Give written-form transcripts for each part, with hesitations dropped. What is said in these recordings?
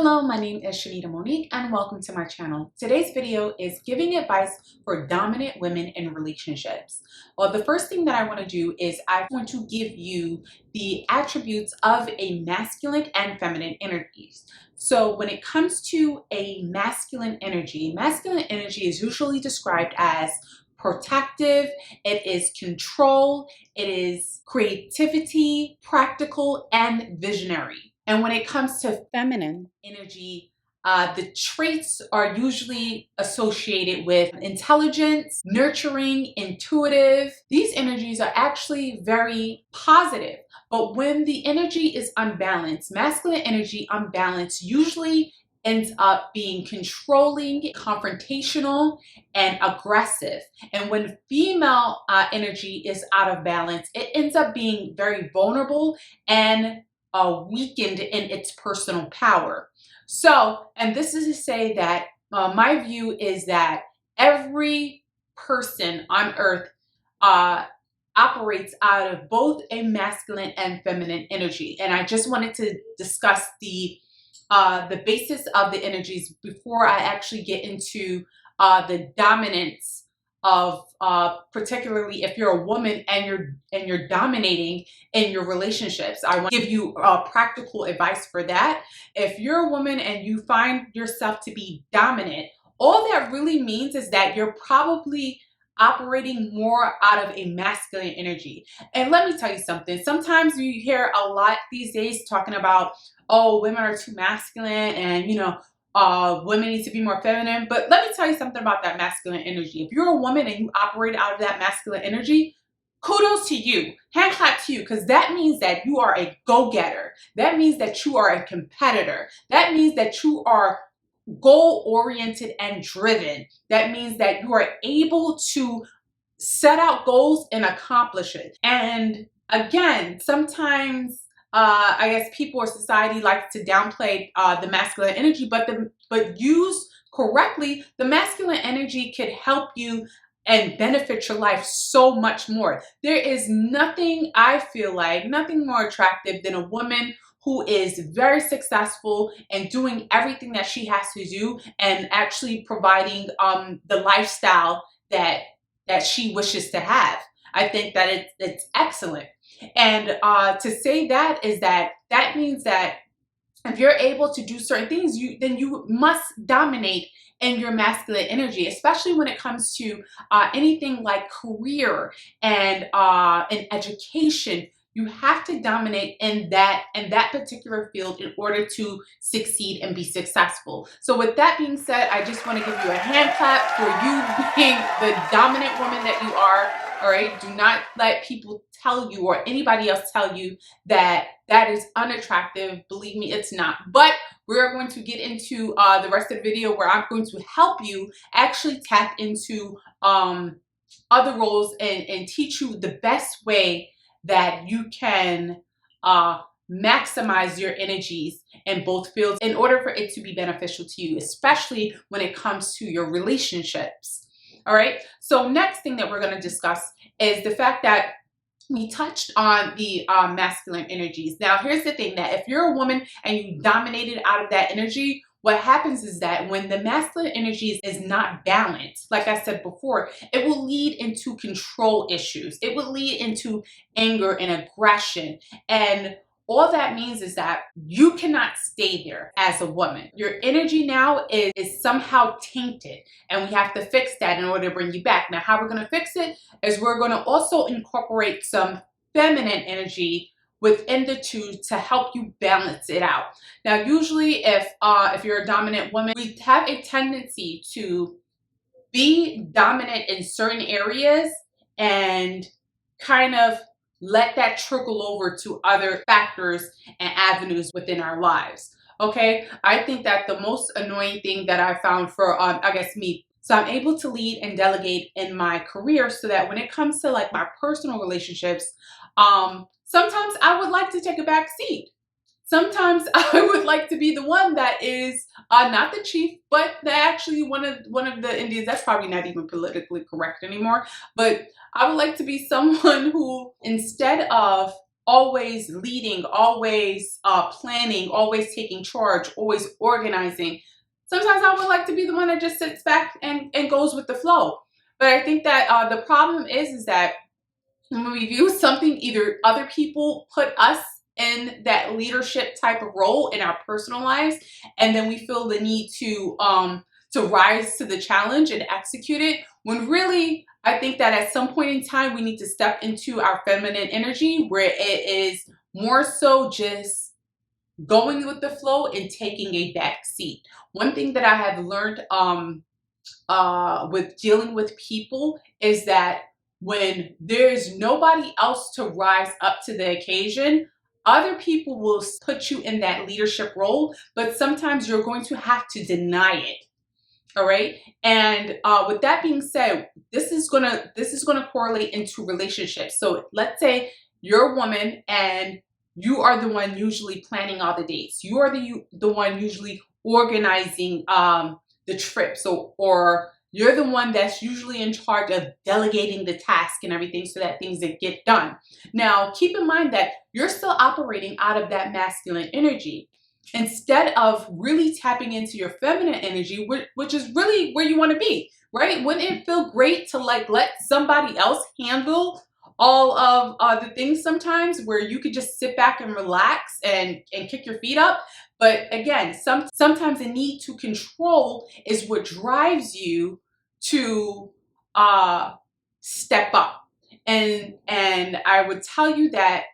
Hello, my name is ShaneidaMonique and welcome to my channel. Today's video is giving advice for dominant women in relationships. Well, the first thing that I want to do is I want to give you the attributes of a masculine and feminine energies. So when it comes to a masculine energy is usually described as protective, it is control, it is creativity, practical, and visionary. And when it comes to feminine energy, the traits are usually associated with intelligence, nurturing, intuitive. These energies are actually very positive. But when the energy is unbalanced, masculine energy unbalanced usually ends up being controlling, confrontational, and aggressive. And when female energy is out of balance, it ends up being very vulnerable and weakened in its personal power. So, and this is to say that my view is that every person on earth operates out of both a masculine and feminine energy. And I just wanted to discuss the basis of the energies before I actually get into the dominance of particularly if you're a woman and you're dominating in your relationships. I want to give you practical advice for that. If you're a woman and you find yourself to be dominant, all that really means is that you're probably operating more out of a masculine energy. And let me tell you something. Sometimes you hear a lot these days talking about, oh, women are too masculine and, women need to be more feminine. But let me tell you something about that masculine energy. If you're a woman and you operate out of that masculine energy, kudos to you, hand clap to you, because that means that you are a go-getter. That means that you are a competitor. That means that you are goal-oriented and driven. That means that you are able to set out goals and accomplish it. And again, sometimes I guess people or society likes to downplay the masculine energy, but used correctly, the masculine energy could help you and benefit your life so much more. There is nothing, I feel like, nothing more attractive than a woman who is very successful and doing everything that she has to do and actually providing the lifestyle that she wishes to have. I think that it's excellent. And to say that is that means that if you're able to do certain things, then you must dominate in your masculine energy, especially when it comes to anything like career and in education. You have to dominate in that particular field in order to succeed and be successful. So with that being said, I just want to give you a hand clap for you being the dominant woman that you are. All right, do not let people tell you or anybody else tell you that that is unattractive. Believe me, it's not. But we're going to get into the rest of the video where I'm going to help you actually tap into other roles and teach you the best way that you can maximize your energies in both fields in order for it to be beneficial to you, especially when it comes to your relationships. All right, so next thing that we're going to discuss is the fact that we touched on the masculine energies. Now, here's the thing, that if you're a woman and you dominated out of that energy, what happens is that when the masculine energy is not balanced, like I said before, it will lead into control issues. It will lead into anger and aggression. And all that means is that you cannot stay there as a woman. Your energy now is somehow tainted, and we have to fix that in order to bring you back. Now, how we're going to fix it is we're going to also incorporate some feminine energy within the two to help you balance it out. Now, usually if you're a dominant woman, we have a tendency to be dominant in certain areas and kind of let that trickle over to other factors and avenues within our lives. Okay, I think that the most annoying thing that I found for I guess me, so I'm able to lead and delegate in my career so that when it comes to like my personal relationships, sometimes I would like to take a back seat. Sometimes I would like to be the one that is not the chief, but actually one of the Indians. That's probably not even politically correct anymore. But I would like to be someone who, instead of always leading, always planning, always taking charge, always organizing. Sometimes I would like to be the one that just sits back and goes with the flow. But I think that the problem is that when we view something, either other people put us in that leadership type of role in our personal lives, and then we feel the need to rise to the challenge and execute it, when really I think that at some point in time we need to step into our feminine energy, where it is more so just going with the flow and taking a back seat. One thing that I have learned with dealing with people is that when there's nobody else to rise up to the occasion, other people will put you in that leadership role, but sometimes you're going to have to deny it. All right. And with that being said, this is gonna correlate into relationships. So let's say you're a woman and you are the one usually planning all the dates. You are the one usually organizing the trip. So, or you're the one that's usually in charge of delegating the task and everything so that things get done. Now, keep in mind that you're still operating out of that masculine energy. Instead of really tapping into your feminine energy, which is really where you want to be, right? Wouldn't it feel great to like let somebody else handle all of the things sometimes, where you could just sit back and relax and kick your feet up? But again, sometimes the need to control is what drives you to step up. And I would tell you that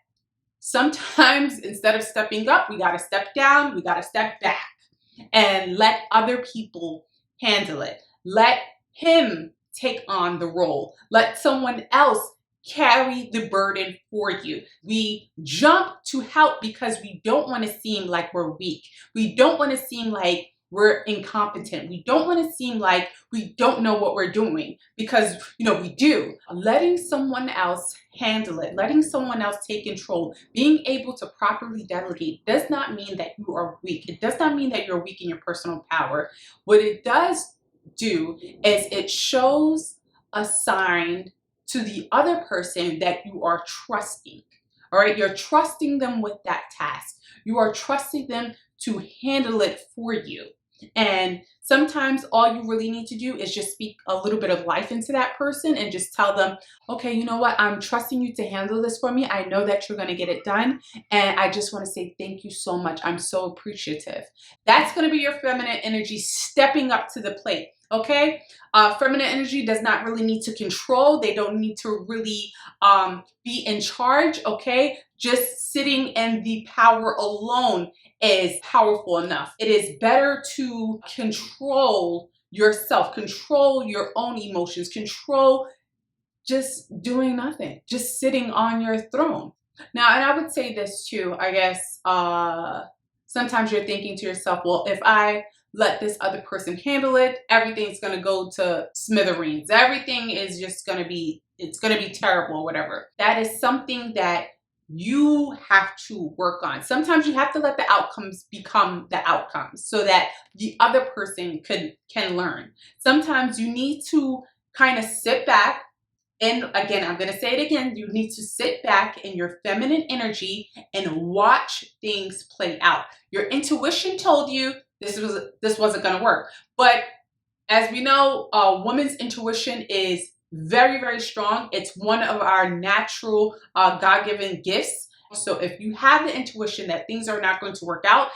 sometimes instead of stepping up, we got to step down, we got to step back and let other people handle it. Let him take on the role. Let someone else carry the burden for you. We jump to help because we don't want to seem like we're weak. We don't want to seem like we're incompetent. We don't want to seem like we don't know what we're doing, because we do. Letting someone else handle it, letting someone else take control, being able to properly delegate does not mean that you are weak. It does not mean that you're weak in your personal power. What it does do is it shows a sign to the other person that you are trusting. All right, you're trusting them with that task. You are trusting them to handle it for you. And sometimes all you really need to do is just speak a little bit of life into that person and just tell them, okay, you know what? I'm trusting you to handle this for me. I know that you're going to get it done. And I just want to say thank you so much. I'm so appreciative. That's going to be your feminine energy stepping up to the plate. Okay. Feminine energy does not really need to control. They don't need to really be in charge. Okay. Just sitting in the power alone is powerful enough. It is better to control yourself, control your own emotions, control just doing nothing, just sitting on your throne. Now, and I would say this too, I guess, sometimes you're thinking to yourself, well, if I let this other person handle it, everything's going to go to smithereens. Everything is just going to be, it's going to be terrible or whatever. That is something that you have to work on. Sometimes you have to let the outcomes become the outcomes so that the other person can learn. Sometimes you need to kind of sit back. And again, I'm going to say it again, you need to sit back in your feminine energy and watch things play out. Your intuition told you this wasn't going to work. But as we know, a woman's intuition is very, very strong. It's one of our natural God-given gifts. So if you have the intuition that things are not going to work out,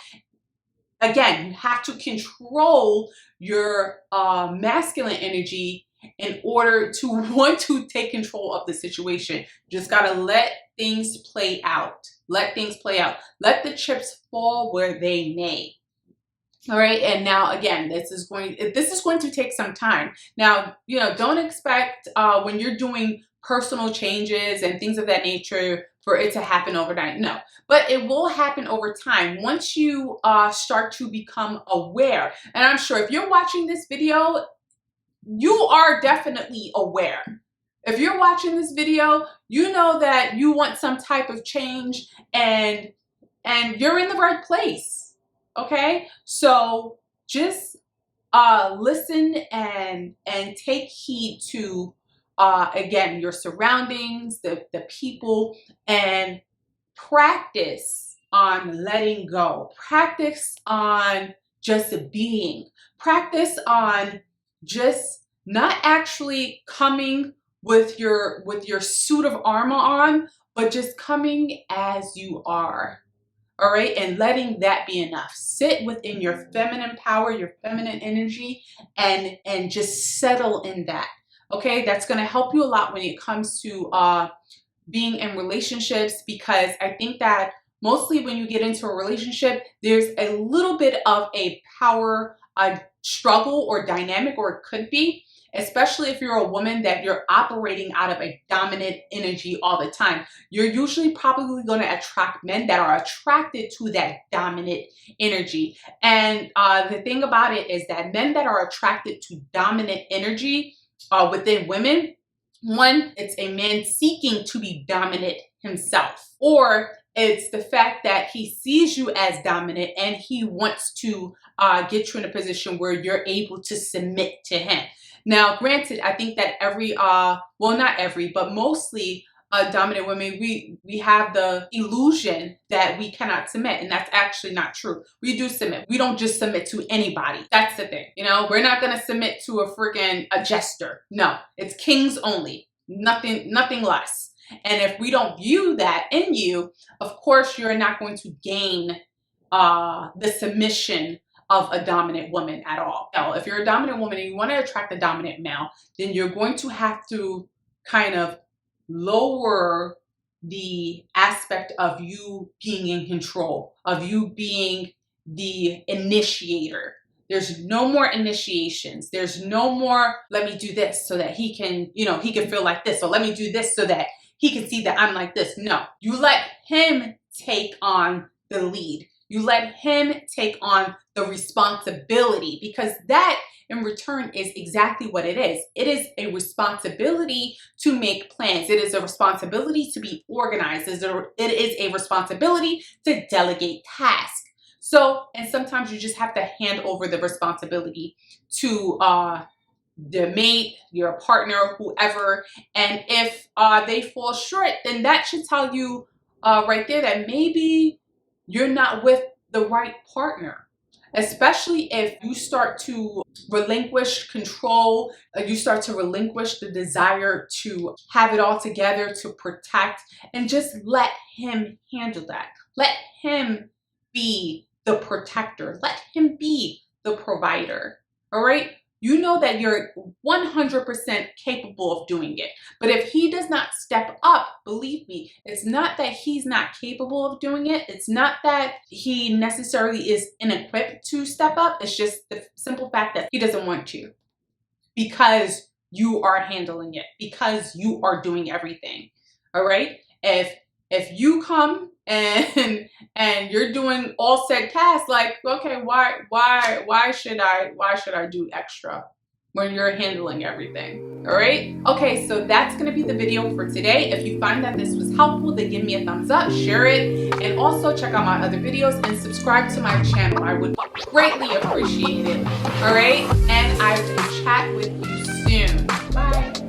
again, you have to control your masculine energy in order to want to take control of the situation. You just got to let things play out. Let things play out. Let the chips fall where they may. All right, and now again, this is going to take some time. Now, don't expect when you're doing personal changes and things of that nature for it to happen overnight. No, but it will happen over time once you start to become aware. And I'm sure if you're watching this video, you are definitely aware. If you're watching this video, you know that you want some type of change, and you're in the right place. Okay, so just listen and take heed to again your surroundings, the people, and practice on letting go. Practice on just being. Practice on just not actually coming with your suit of armor on, but just coming as you are. All right, and letting that be enough. Sit within your feminine power, your feminine energy, and just settle in that. Okay, that's going to help you a lot when it comes to being in relationships, because I think that mostly when you get into a relationship, there's a little bit of a power struggle or dynamic, or it could be, especially if you're a woman that you're operating out of a dominant energy all the time. You're usually probably going to attract men that are attracted to that dominant energy. And the thing about it is that men that are attracted to dominant energy within women, one, it's a man seeking to be dominant himself, or it's the fact that he sees you as dominant and he wants to get you in a position where you're able to submit to him. Now, granted, I think that every, well, not every, but mostly dominant women, we have the illusion that we cannot submit, and that's actually not true. We do submit. We don't just submit to anybody. That's the thing. You know, we're not going to submit to a jester. No, it's kings only, nothing less. And if we don't view that in you, of course, you're not going to gain the submission of a dominant woman at all. Now, if you're a dominant woman and you want to attract a dominant male, then you're going to have to kind of lower the aspect of you being in control, of you being the initiator. There's no more initiations. There's no more, let me do this so that he can, you know, he can feel like this. Or let me do this so that he can see that I'm like this. No, you let him take on the lead. You let him take on the responsibility, because that in return is exactly what it is. It is a responsibility to make plans. It is a responsibility to be organized. It is a responsibility to delegate tasks. So, and sometimes you just have to hand over the responsibility to the mate, your partner, whoever. And if they fall short, then that should tell you right there that maybe you're not with the right partner. Especially if you start to relinquish control, you start to relinquish the desire to have it all together, to protect, and just let him handle that. Let him be the protector. Let him be the provider. All right? You know that you're 100% capable of doing it. But if he does not step up, believe me, it's not that he's not capable of doing it. It's not that he necessarily is inequipped to step up. It's just the simple fact that he doesn't want to, because you are handling it, because you are doing everything. All right? If you come and you're doing all said tasks, like, okay, why should I do extra when you're handling everything? All right? Okay, so that's going to be the video for today. If you find that this was helpful, then give me a thumbs up, share it, and also check out my other videos and subscribe to my channel. I would greatly appreciate it. All right? And I will chat with you soon. Bye.